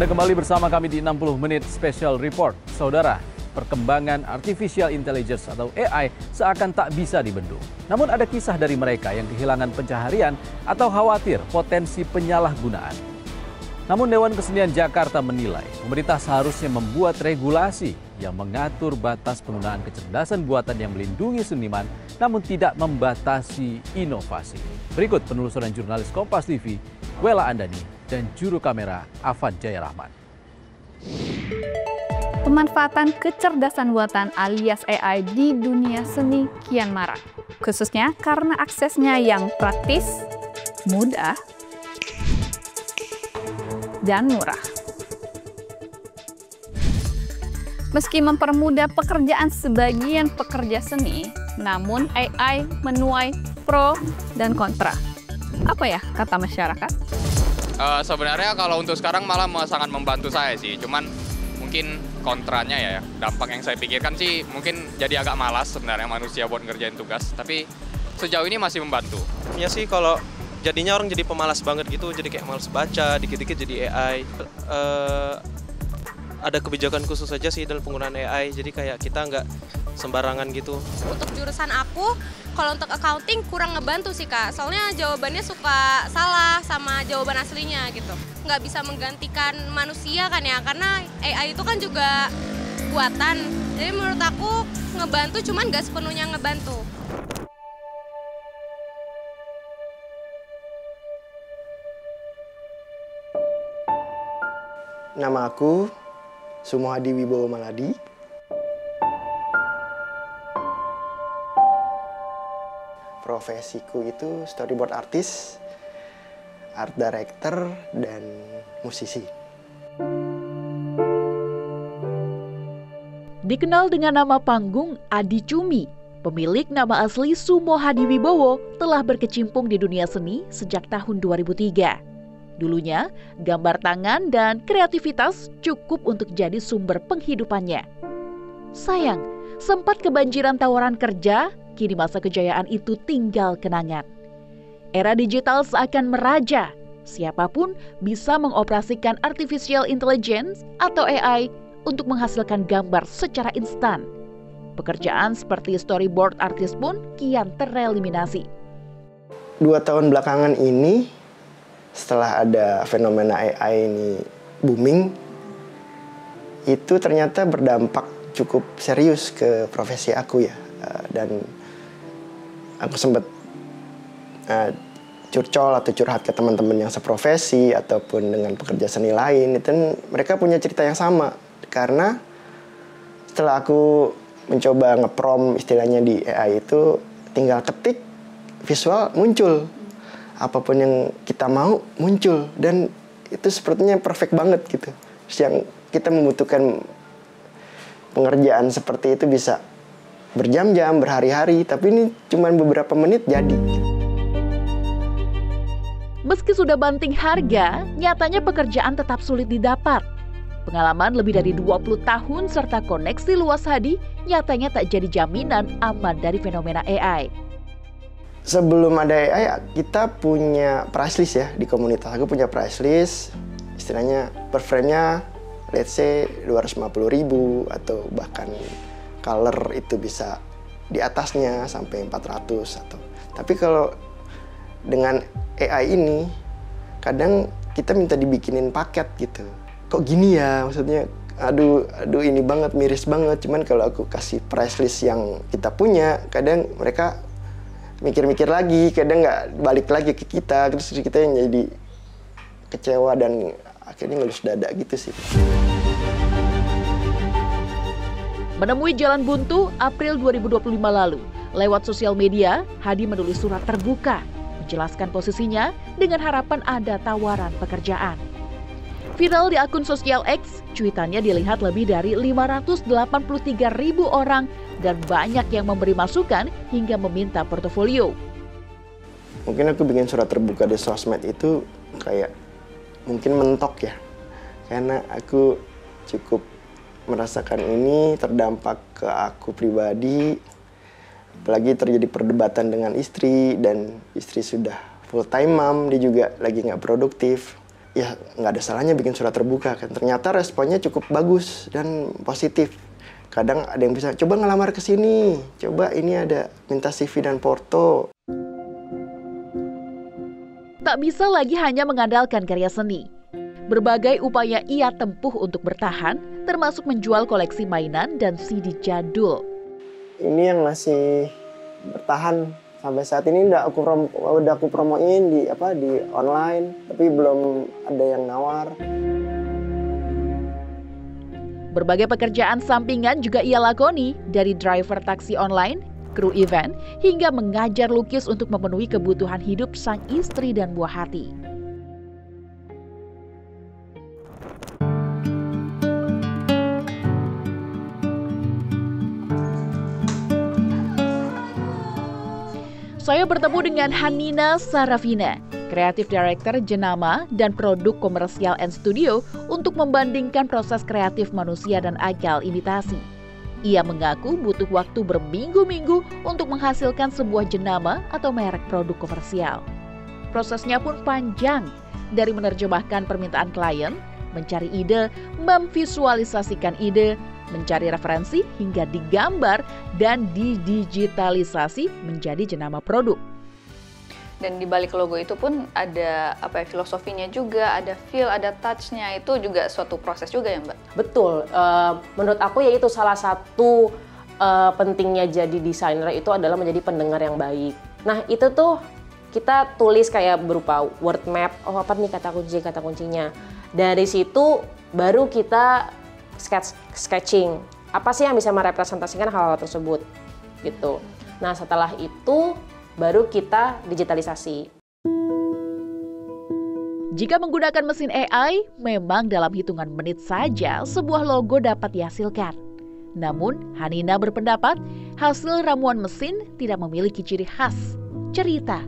Anda kembali bersama kami di 60 Menit Special Report. Saudara, perkembangan Artificial Intelligence atau AI seakan tak bisa dibendung. Namun ada kisah dari mereka yang kehilangan pencaharian atau khawatir potensi penyalahgunaan. Namun Dewan Kesenian Jakarta menilai pemerintah seharusnya membuat regulasi yang mengatur batas penggunaan kecerdasan buatan yang melindungi seniman namun tidak membatasi inovasi. Berikut penelusuran jurnalis Kompas TV, Wela Andani, dan juru kamera Afan Jaya Rahman. Pemanfaatan kecerdasan buatan alias AI di dunia seni kian marak, khususnya karena aksesnya yang praktis, mudah, dan murah. Meski mempermudah pekerjaan sebagian pekerja seni, namun AI menuai pro dan kontra. Apa ya kata masyarakat? Sebenarnya kalau untuk sekarang malah sangat membantu saya sih, cuman mungkin kontranya ya, dampak yang saya pikirkan sih mungkin jadi agak malas sebenarnya manusia buat ngerjain tugas, tapi sejauh ini masih membantu. Ya sih kalau jadinya orang jadi pemalas banget gitu, jadi kayak malas baca, dikit-dikit jadi AI. Ada kebijakan khusus aja sih dalam penggunaan AI, jadi kayak kita nggak sembarangan gitu. Untuk jurusan aku, kalau untuk accounting kurang ngebantu sih Kak, soalnya jawabannya suka salah sama jawaban aslinya gitu. Nggak bisa menggantikan manusia kan ya, karena AI itu kan juga buatan. Jadi menurut aku ngebantu, cuman nggak sepenuhnya ngebantu. Nama aku Sumohadi Wibowo Maladi. Profesiku itu storyboard artist, art director, dan musisi. Dikenal dengan nama panggung Adi Cumi, pemilik nama asli Sumohadi Wibowo telah berkecimpung di dunia seni sejak tahun 2003. Dulunya, gambar tangan dan kreativitas cukup untuk jadi sumber penghidupannya. Sayang, sempat kebanjiran tawaran kerja, kini masa kejayaan itu tinggal kenangan. Era digital seakan meraja, siapapun bisa mengoperasikan artificial intelligence atau AI untuk menghasilkan gambar secara instan. Pekerjaan seperti storyboard artist pun kian tereliminasi. 2 tahun belakangan ini, setelah ada fenomena AI ini booming, itu ternyata berdampak cukup serius ke profesi aku ya. Dan aku sempat curcol atau curhat ke teman-teman yang seprofesi ataupun dengan pekerja seni lain, itu mereka punya cerita yang sama. Karena setelah aku mencoba nge-prompt istilahnya di AI itu, tinggal ketik, visual muncul. Apapun yang kita mau muncul, dan itu sepertinya perfect banget gitu. Terus yang kita membutuhkan pengerjaan seperti itu bisa berjam-jam, berhari-hari, tapi ini cuma beberapa menit jadi. Meski sudah banting harga, nyatanya pekerjaan tetap sulit didapat. Pengalaman lebih dari 20 tahun serta koneksi luas hadi nyatanya tak jadi jaminan aman dari fenomena AI. Sebelum ada AI, kita punya price list ya di komunitas. Aku punya price list, istilahnya per frame-nya let's say 250.000 atau bahkan color itu bisa di atasnya sampai 400 atau. Tapi kalau dengan AI ini kadang kita minta dibikinin paket gitu. Kok gini ya? Maksudnya aduh ini banget, miris banget. Cuman kalau aku kasih price list yang kita punya, kadang mereka mikir-mikir lagi, kadang nggak balik lagi ke kita, terus kita yang jadi kecewa dan akhirnya ngelus dada gitu sih. Menemui jalan buntu April 2025 lalu, lewat sosial media, Hadi menulis surat terbuka, menjelaskan posisinya dengan harapan ada tawaran pekerjaan. Viral di akun sosial X, cuitannya dilihat lebih dari 583.000 orang dan banyak yang memberi masukan hingga meminta portofolio. Mungkin aku bikin surat terbuka di sosmed itu kayak mungkin mentok ya. Karena aku cukup merasakan ini terdampak ke aku pribadi. Apalagi terjadi perdebatan dengan istri, dan istri sudah full time mom, dia juga lagi nggak produktif. ya nggak ada salahnya bikin surat terbuka kan. Ternyata responnya cukup bagus dan positif. Kadang ada yang bisa, coba ngelamar ke sini, coba ini ada minta CV dan porto. Tak bisa lagi hanya mengandalkan karya seni. Berbagai upaya ia tempuh untuk bertahan, termasuk menjual koleksi mainan dan CD jadul. Ini yang masih bertahan sampai saat ini, udah aku promoin di online, tapi belum ada yang nawar. Berbagai pekerjaan sampingan juga ia lakoni, dari driver taksi online, kru event, hingga mengajar lukis untuk memenuhi kebutuhan hidup sang istri dan buah hati. Saya bertemu dengan Hanina Sarafina, Kreatif Director Jenama dan Produk Komersial and Studio, untuk membandingkan proses kreatif manusia dan akal imitasi. Ia mengaku butuh waktu berminggu-minggu untuk menghasilkan sebuah jenama atau merek produk komersial. Prosesnya pun panjang, dari menerjemahkan permintaan klien, mencari ide, memvisualisasikan ide, mencari referensi hingga digambar dan didigitalisasi menjadi jenama produk. Dan di balik logo itu pun ada filosofinya juga, ada feel, ada touch-nya, itu juga suatu proses juga ya Mbak? Betul, menurut aku yaitu salah satu pentingnya jadi desainer itu adalah menjadi pendengar yang baik. Nah itu tuh kita tulis kayak berupa word map, apa nih kata kuncinya. Dari situ baru kita sketching, apa sih yang bisa merepresentasikan hal-hal tersebut gitu. Nah setelah itu baru kita digitalisasi. Jika menggunakan mesin AI, memang dalam hitungan menit saja sebuah logo dapat dihasilkan. Namun, Hanina berpendapat hasil ramuan mesin tidak memiliki ciri khas, cerita,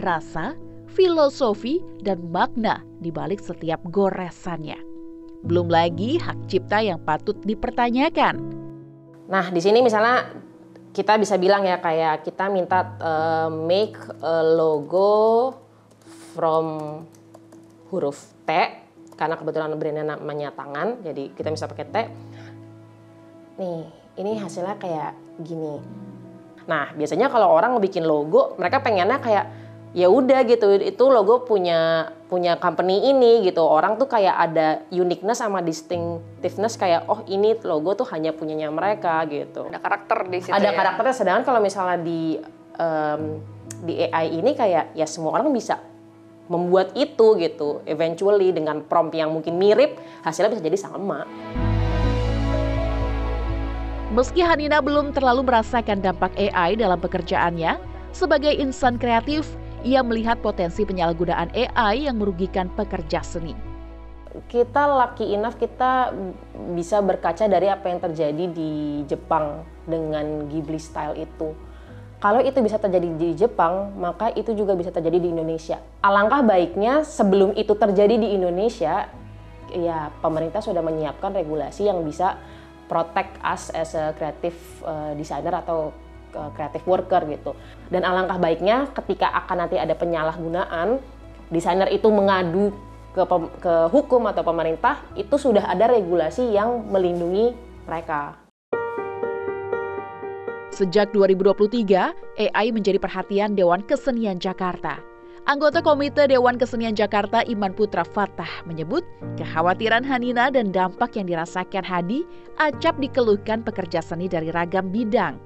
rasa, filosofi, dan makna di balik setiap goresannya. Belum lagi hak cipta yang patut dipertanyakan. Nah, di sini misalnya kita bisa bilang ya, kayak kita minta make a logo from huruf T, karena kebetulan brandnya namanya tangan, jadi kita bisa pakai T. Nih, ini hasilnya kayak gini. Nah, biasanya kalau orang ngebikin logo, mereka pengennya kayak ya udah gitu, itu logo punya company ini gitu. Orang tuh kayak ada uniqueness sama distinctiveness, kayak oh ini logo tuh hanya punyanya mereka gitu. Ada karakter di situ. Ada karakternya, sedangkan kalau misalnya di AI ini kayak ya semua orang bisa membuat itu gitu. Eventually dengan prompt yang mungkin mirip, hasilnya bisa jadi sama. Meski Hanina belum terlalu merasakan dampak AI dalam pekerjaannya, sebagai insan kreatif, ia melihat potensi penyalahgunaan AI yang merugikan pekerja seni. Kita lucky enough, kita bisa berkaca dari apa yang terjadi di Jepang dengan Ghibli style itu. Kalau itu bisa terjadi di Jepang, maka itu juga bisa terjadi di Indonesia. Alangkah baiknya sebelum itu terjadi di Indonesia, ya pemerintah sudah menyiapkan regulasi yang bisa protect us as a creative designer atau creative worker gitu. Dan alangkah baiknya ketika akan nanti ada penyalahgunaan, desainer itu mengadu ke hukum atau pemerintah, itu sudah ada regulasi yang melindungi mereka. Sejak 2023, AI menjadi perhatian Dewan Kesenian Jakarta. Anggota Komite Dewan Kesenian Jakarta Iman Putra Fatah menyebut kekhawatiran Hanina dan dampak yang dirasakan Hadi acap dikeluhkan pekerja seni dari ragam bidang.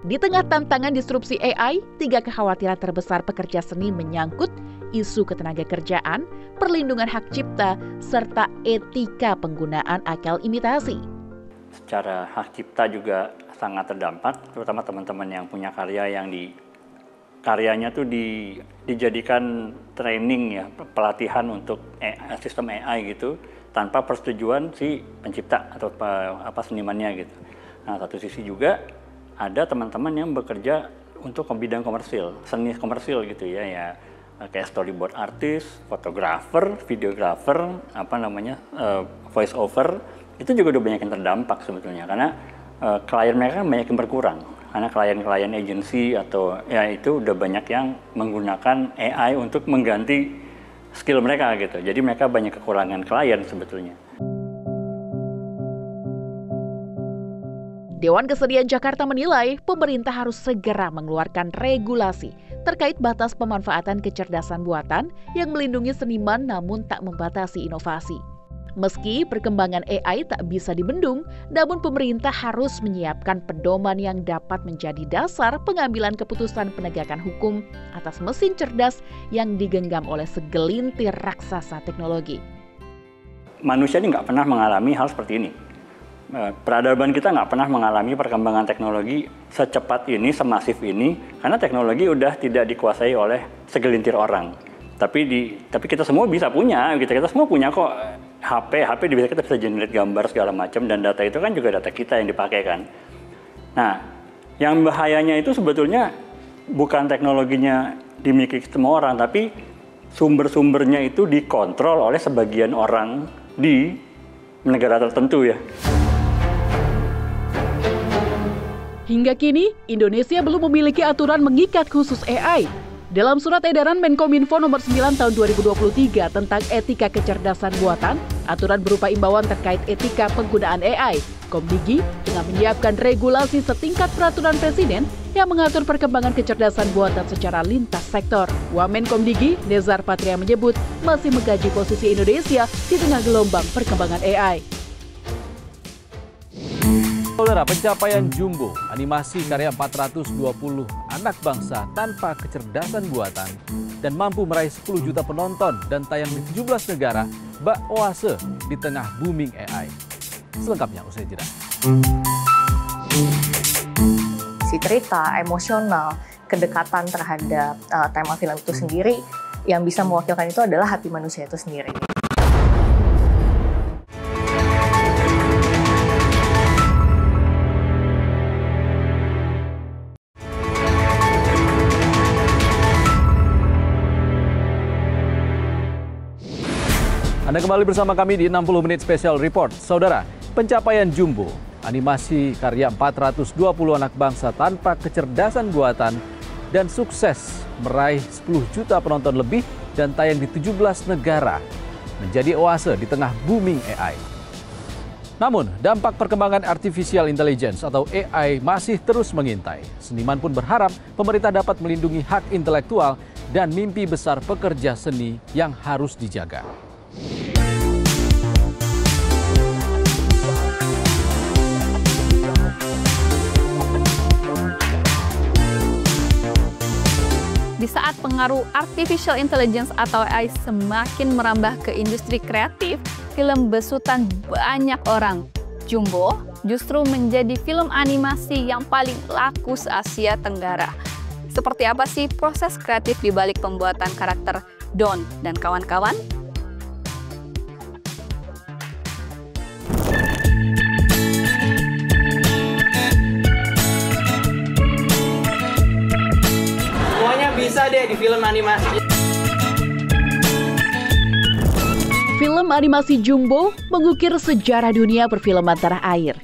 Di tengah tantangan disrupsi AI, 3 kekhawatiran terbesar pekerja seni menyangkut isu ketenagakerjaan, perlindungan hak cipta, serta etika penggunaan akal imitasi. Secara hak cipta juga sangat terdampak, terutama teman-teman yang punya karya yang karyanya tuh dijadikan training ya, pelatihan untuk sistem AI gitu, tanpa persetujuan si pencipta atau senimannya gitu. Nah, satu sisi juga ada teman-teman yang bekerja untuk bidang komersil, seni komersil gitu ya, kayak storyboard artist, fotografer, videografer, voice over, itu juga udah banyak yang terdampak sebetulnya, karena klien mereka kan banyak yang berkurang, karena klien-klien agensi atau ya itu udah banyak yang menggunakan AI untuk mengganti skill mereka gitu. Jadi mereka banyak kekurangan klien sebetulnya. Dewan Kesenian Jakarta menilai pemerintah harus segera mengeluarkan regulasi terkait batas pemanfaatan kecerdasan buatan yang melindungi seniman namun tak membatasi inovasi. Meski perkembangan AI tak bisa dibendung, namun pemerintah harus menyiapkan pedoman yang dapat menjadi dasar pengambilan keputusan penegakan hukum atas mesin cerdas yang digenggam oleh segelintir raksasa teknologi. Manusia ini nggak pernah mengalami hal seperti ini. Peradaban kita nggak pernah mengalami perkembangan teknologi secepat ini, semasif ini, karena teknologi udah tidak dikuasai oleh segelintir orang. Tapi kita semua bisa punya, kita semua punya kok HP kita bisa generate gambar segala macam, dan data itu kan juga data kita yang dipakai kan. Nah, yang bahayanya itu sebetulnya bukan teknologinya dimiliki semua orang, tapi sumber-sumbernya itu dikontrol oleh sebagian orang di negara tertentu ya. Hingga kini, Indonesia belum memiliki aturan mengikat khusus AI. Dalam surat edaran Menkominfo nomor 9 tahun 2023 tentang etika kecerdasan buatan, aturan berupa imbauan terkait etika penggunaan AI, Komdigi tengah menyiapkan regulasi setingkat peraturan presiden yang mengatur perkembangan kecerdasan buatan secara lintas sektor. Wamen Komdigi, Nezar Patria menyebut masih mengkaji posisi Indonesia di tengah gelombang perkembangan AI. Saudara, pencapaian Jumbo, animasi karya 420 anak bangsa tanpa kecerdasan buatan dan mampu meraih 10 juta penonton dan tayang di 17 negara, bak oase di tengah booming AI. Selengkapnya usai jeda. Si cerita, emosional, kedekatan terhadap tema film itu sendiri, yang bisa mewakilkan itu adalah hati manusia itu sendiri. Anda kembali bersama kami di 60 Menit Special Report. Saudara, pencapaian Jumbo, animasi karya 420 anak bangsa tanpa kecerdasan buatan dan sukses meraih 10 juta penonton lebih dan tayang di 17 negara, menjadi oase di tengah booming AI. Namun, dampak perkembangan artificial intelligence atau AI masih terus mengintai. Seniman pun berharap pemerintah dapat melindungi hak intelektual dan mimpi besar pekerja seni yang harus dijaga. Di saat pengaruh artificial intelligence atau AI semakin merambah ke industri kreatif, film besutan banyak orang, Jumbo justru menjadi film animasi yang paling laku se-Asia Tenggara. Seperti apa sih proses kreatif di balik pembuatan karakter Don dan kawan-kawan? Bisa deh di film animasi. Film animasi Jumbo mengukir sejarah dunia perfilman tanah air.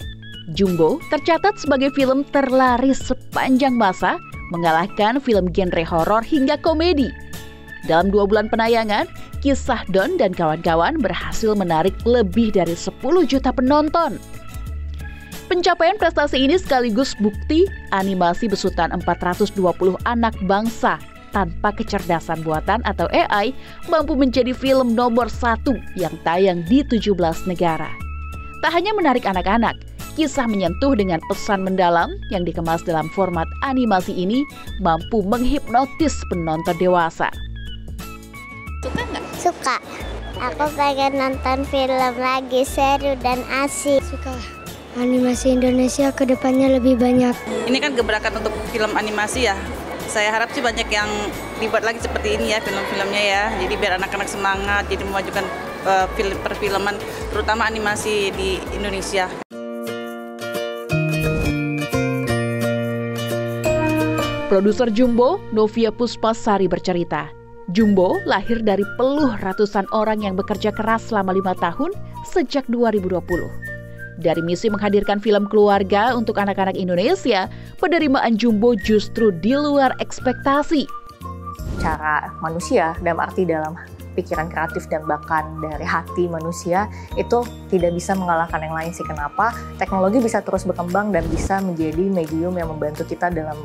Jumbo tercatat sebagai film terlaris sepanjang masa, mengalahkan film genre horor hingga komedi. Dalam 2 bulan penayangan, kisah Don dan kawan-kawan berhasil menarik lebih dari 10 juta penonton. Pencapaian prestasi ini sekaligus bukti animasi besutan 420 anak bangsa tanpa kecerdasan buatan atau AI mampu menjadi film nomor 1 yang tayang di 17 negara. Tak hanya menarik anak-anak, kisah menyentuh dengan pesan mendalam yang dikemas dalam format animasi ini mampu menghipnotis penonton dewasa. Suka nggak? Suka. Aku pengen nonton film lagi, seru dan asik. Suka. Animasi Indonesia kedepannya lebih banyak. Ini kan gebrakan untuk film animasi ya. Saya harap sih banyak yang dibuat lagi seperti ini ya film-filmnya ya. Jadi biar anak-anak semangat, jadi memajukan perfilman, terutama animasi di Indonesia. Produser Jumbo, Novia Puspasari bercerita, Jumbo lahir dari peluh ratusan orang yang bekerja keras selama 5 tahun sejak 2020. Dari misi menghadirkan film keluarga untuk anak-anak Indonesia, penerimaan Jumbo justru di luar ekspektasi. Cara manusia, dalam arti dalam pikiran kreatif dan bahkan dari hati manusia itu tidak bisa mengalahkan yang lain sih. Kenapa? Teknologi bisa terus berkembang dan bisa menjadi medium yang membantu kita dalam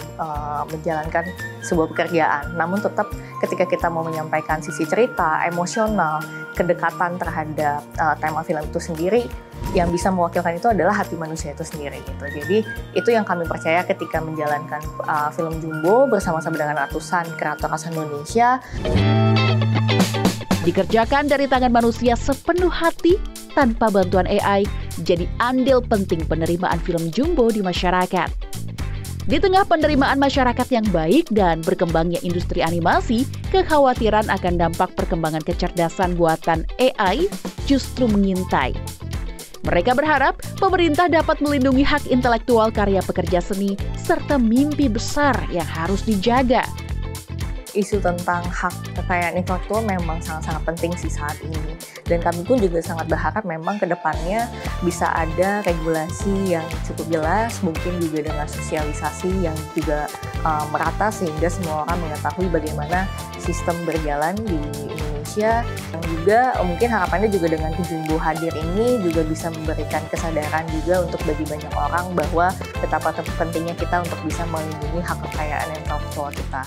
menjalankan sebuah pekerjaan. Namun tetap ketika kita mau menyampaikan sisi cerita, emosional, kedekatan terhadap tema film itu sendiri, yang bisa mewakilkan itu adalah hati manusia itu sendiri gitu. Jadi itu yang kami percaya ketika menjalankan film Jumbo bersama-sama dengan ratusan kreator asal Indonesia. Dikerjakan dari tangan manusia sepenuh hati tanpa bantuan AI, jadi andil penting penerimaan film Jumbo di masyarakat. Di tengah penerimaan masyarakat yang baik dan berkembangnya industri animasi, kekhawatiran akan dampak perkembangan kecerdasan buatan AI justru mengintai. Mereka berharap pemerintah dapat melindungi hak intelektual karya pekerja seni serta mimpi besar yang harus dijaga. Isu tentang hak kekayaan intelektual memang sangat-sangat penting sih saat ini. Dan kami pun juga sangat berharap memang ke depannya bisa ada regulasi yang cukup jelas, mungkin juga dengan sosialisasi yang juga merata sehingga semua orang mengetahui bagaimana sistem berjalan di Indonesia. Dan juga mungkin harapannya juga dengan Jumbo hadir ini juga bisa memberikan kesadaran juga untuk bagi banyak orang bahwa betapa pentingnya kita untuk bisa melindungi hak kekayaan intelektual kita.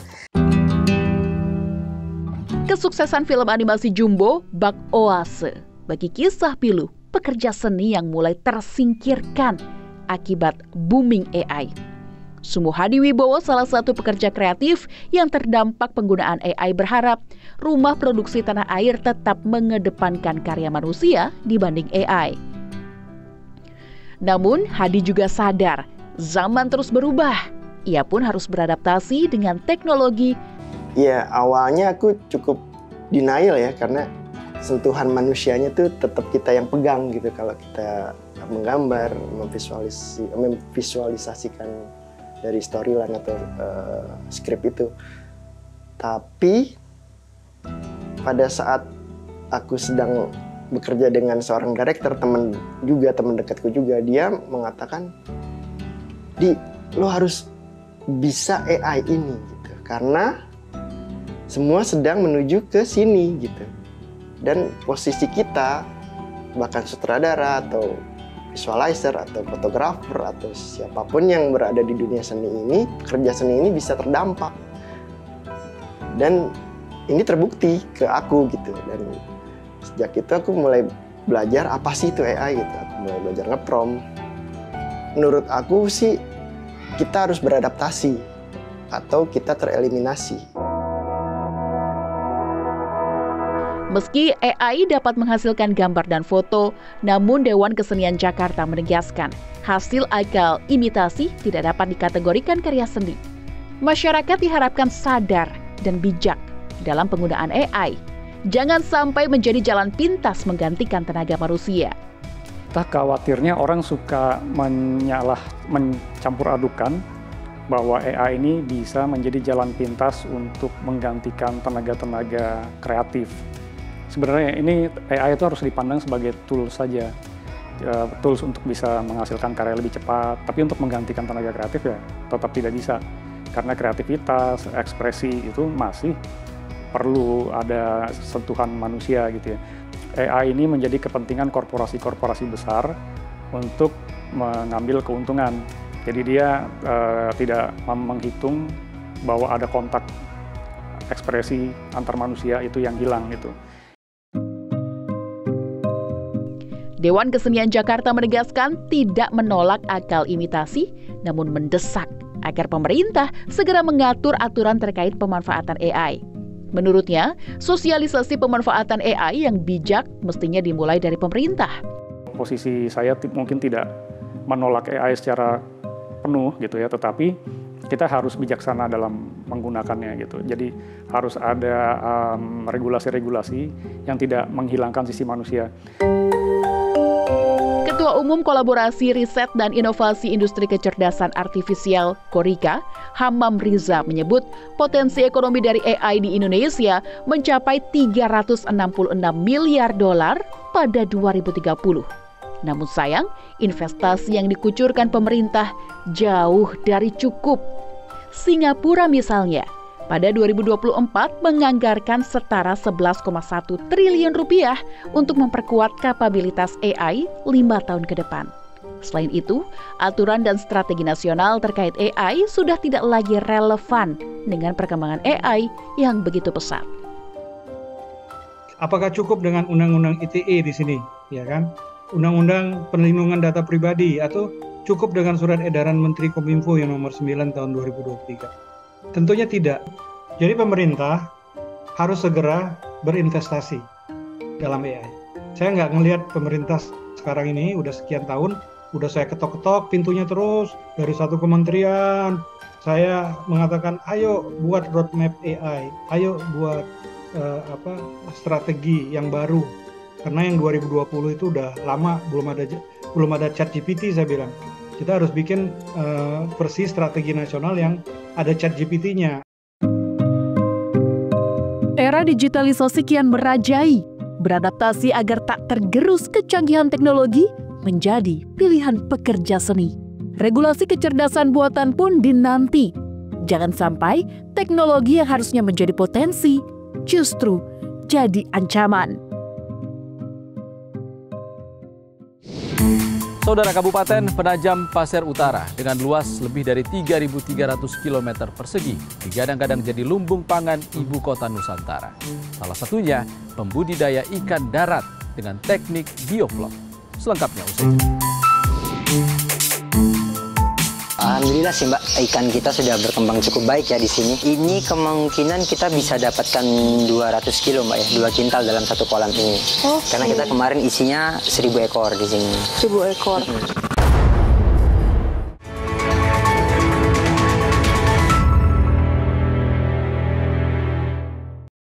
Kesuksesan film animasi Jumbo bak oase bagi kisah pilu pekerja seni yang mulai tersingkirkan akibat booming AI. Sumo Hadi Wibowo, salah satu pekerja kreatif yang terdampak penggunaan AI, berharap rumah produksi tanah air tetap mengedepankan karya manusia dibanding AI. Namun, Hadi juga sadar zaman terus berubah. Ia pun harus beradaptasi dengan teknologi. Ya, awalnya aku cukup denial ya, karena sentuhan manusianya tuh tetap kita yang pegang gitu kalau kita menggambar, memvisualisasikan dari storyline atau skrip itu. Tapi pada saat aku sedang bekerja dengan seorang director, teman dekatku juga, dia mengatakan, "Di, lo harus bisa AI ini gitu, karena semua sedang menuju ke sini gitu. Dan posisi kita, bahkan sutradara atau visualizer atau fotografer atau siapapun yang berada di dunia seni ini, kerja seni ini bisa terdampak." Dan ini terbukti ke aku gitu. Dan sejak itu aku mulai belajar apa sih itu AI gitu. Aku mulai belajar nge-prompt. Menurut aku sih kita harus beradaptasi atau kita tereliminasi. Meski AI dapat menghasilkan gambar dan foto, namun Dewan Kesenian Jakarta menegaskan hasil akal imitasi tidak dapat dikategorikan karya seni. Masyarakat diharapkan sadar dan bijak dalam penggunaan AI. Jangan sampai menjadi jalan pintas menggantikan tenaga manusia. Tak khawatirnya orang suka mencampur adukan bahwa AI ini bisa menjadi jalan pintas untuk menggantikan tenaga-tenaga kreatif. Sebenarnya ini AI itu harus dipandang sebagai tools saja, tools untuk bisa menghasilkan karya lebih cepat. Tapi untuk menggantikan tenaga kreatif ya tetap tidak bisa, karena kreativitas, ekspresi itu masih perlu ada sentuhan manusia gitu ya. AI ini menjadi kepentingan korporasi-korporasi besar untuk mengambil keuntungan. Jadi dia tidak menghitung bahwa ada kontak ekspresi antar manusia itu yang hilang gitu. Dewan Kesenian Jakarta menegaskan tidak menolak akal imitasi, namun mendesak agar pemerintah segera mengatur aturan terkait pemanfaatan AI. Menurutnya, sosialisasi pemanfaatan AI yang bijak mestinya dimulai dari pemerintah. Posisi saya mungkin tidak menolak AI secara penuh gitu ya, tetapi kita harus bijaksana dalam menggunakannya gitu. Jadi harus ada regulasi-regulasi yang tidak menghilangkan sisi manusia. Ketua Umum Kolaborasi Riset dan Inovasi Industri Kecerdasan Artifisial Korika, Hamam Riza, menyebut potensi ekonomi dari AI di Indonesia mencapai 366 miliar dolar pada 2030. Namun sayang, investasi yang dikucurkan pemerintah jauh dari cukup. Singapura misalnya pada 2024 menganggarkan setara 11,1 triliun rupiah untuk memperkuat kapabilitas AI 5 tahun ke depan. Selain itu, aturan dan strategi nasional terkait AI sudah tidak lagi relevan dengan perkembangan AI yang begitu pesat. Apakah cukup dengan Undang-Undang ITE di sini, ya kan? Undang-Undang Perlindungan Data Pribadi, atau cukup dengan Surat Edaran Menteri Kominfo yang nomor 9 tahun 2023? Tentunya tidak. Jadi pemerintah harus segera berinvestasi dalam AI. Saya nggak ngelihat pemerintah sekarang ini udah sekian tahun, udah saya ketok-ketok pintunya terus dari satu kementerian. Saya mengatakan, ayo buat roadmap AI, ayo buat strategi yang baru. Karena yang 2020 itu udah lama, belum ada ChatGPT, saya bilang. Kita harus bikin versi strategi nasional yang ada ChatGPT-nya. Era digitalisasi kian merajai. Beradaptasi agar tak tergerus kecanggihan teknologi menjadi pilihan pekerja seni. Regulasi kecerdasan buatan pun dinanti. Jangan sampai teknologi yang harusnya menjadi potensi justru jadi ancaman. Saudara, Kabupaten Penajam Pasir Utara dengan luas lebih dari 3.300 km persegi digadang-gadang jadi lumbung pangan ibu kota Nusantara. Salah satunya pembudidaya ikan darat dengan teknik bioflok. Selengkapnya usai. Alhamdulillah sih Mbak, ikan kita sudah berkembang cukup baik ya di sini. Ini kemungkinan kita bisa dapatkan 200 kilo Mbak ya, 2 kintal dalam satu kolam ini. Karena kita kemarin isinya 1.000 ekor di sini. 1.000 ekor.